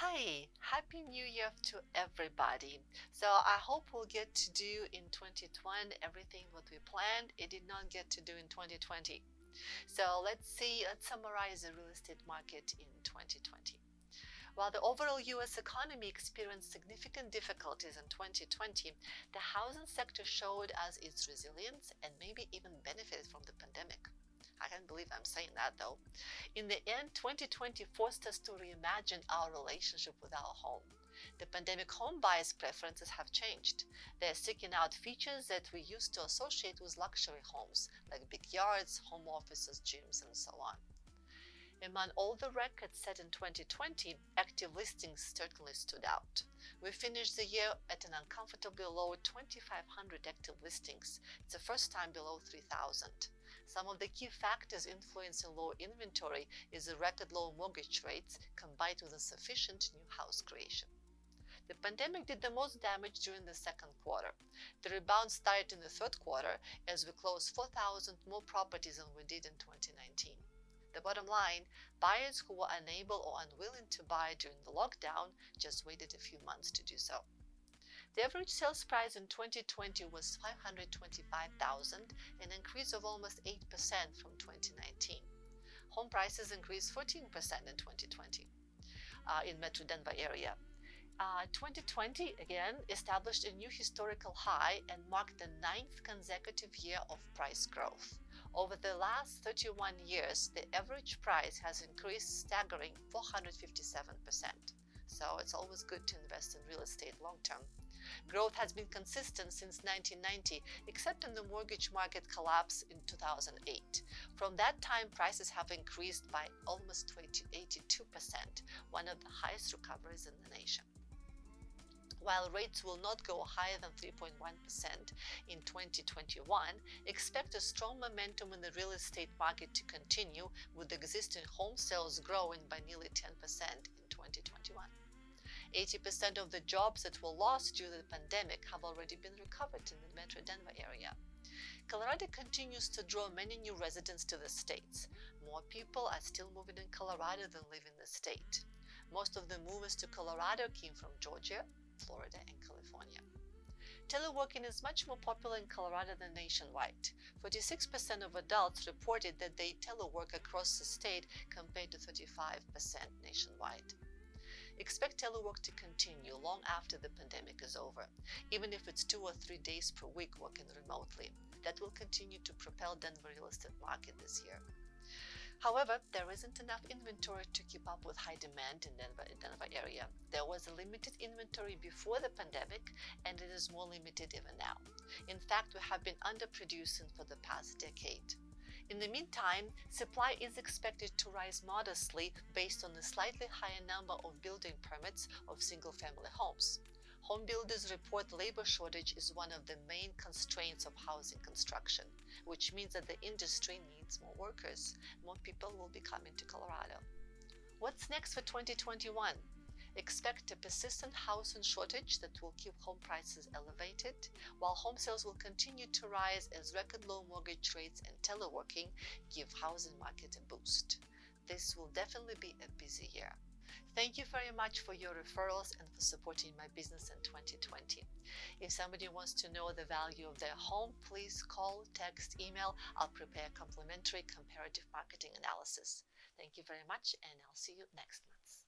Hi, Happy New Year to everybody. So I hope we'll get to do in 2020 everything what we planned. It did not get to do in 2020. So let's summarize the real estate market in 2020. While the overall US economy experienced significant difficulties in 2020, the housing sector showed us its resilience and maybe even benefited from the pandemic. I can't believe I'm saying that though. In the end, 2020 forced us to reimagine our relationship with our home. The pandemic home buyers' preferences have changed. They're seeking out features that we used to associate with luxury homes, like big yards, home offices, gyms, and so on. Among all the records set in 2020, active listings certainly stood out. We finished the year at an uncomfortably low 2,500 active listings. It's the first time below 3,000. Some of the key factors influencing low inventory is the record low mortgage rates combined with insufficient new house creation. The pandemic did the most damage during the second quarter. The rebound started in the third quarter as we closed 4,000 more properties than we did in 2019. The bottom line, buyers who were unable or unwilling to buy during the lockdown just waited a few months to do so. The average sales price in 2020 was $525,000, an increase of almost 8% from 2019. Home prices increased 14% in 2020 in Metro Denver area. 2020 again established a new historical high and marked the 9th consecutive year of price growth. Over the last 31 years, the average price has increased staggering 457%. So it's always good to invest in real estate long term. Growth has been consistent since 1990, except in the mortgage market collapse in 2008. From that time, prices have increased by almost 82%, one of the highest recoveries in the nation. While rates will not go higher than 3.1% in 2021, expect a strong momentum in the real estate market to continue, with existing home sales growing by nearly 10% in 2021. 80% of the jobs that were lost due to the pandemic have already been recovered in the Metro Denver area. Colorado continues to draw many new residents to the states. More people are still moving in Colorado than live in the state. Most of the movers to Colorado came from Georgia, Florida, and California. Teleworking is much more popular in Colorado than nationwide. 46% of adults reported that they telework across the state compared to 35% nationwide. Expect telework to continue long after the pandemic is over, even if it's 2 or 3 days per week working remotely. That will continue to propel Denver real estate market this year. However, there isn't enough inventory to keep up with high demand in Denver area. There was a limited inventory before the pandemic, and it is more limited even now. In fact, we have been underproducing for the past decade. In the meantime, supply is expected to rise modestly based on the slightly higher number of building permits of single-family homes. Home builders report labor shortage is one of the main constraints of housing construction, which means that the industry needs more workers. More people will be coming to Colorado. What's next for 2021? Expect a persistent housing shortage that will keep home prices elevated, while home sales will continue to rise as record low mortgage rates and teleworking give housing market a boost. This will definitely be a busy year. Thank you very much for your referrals and for supporting my business in 2020. If somebody wants to know the value of their home, please call, text, email. I'll prepare a complimentary comparative marketing analysis. Thank you very much, and I'll see you next month.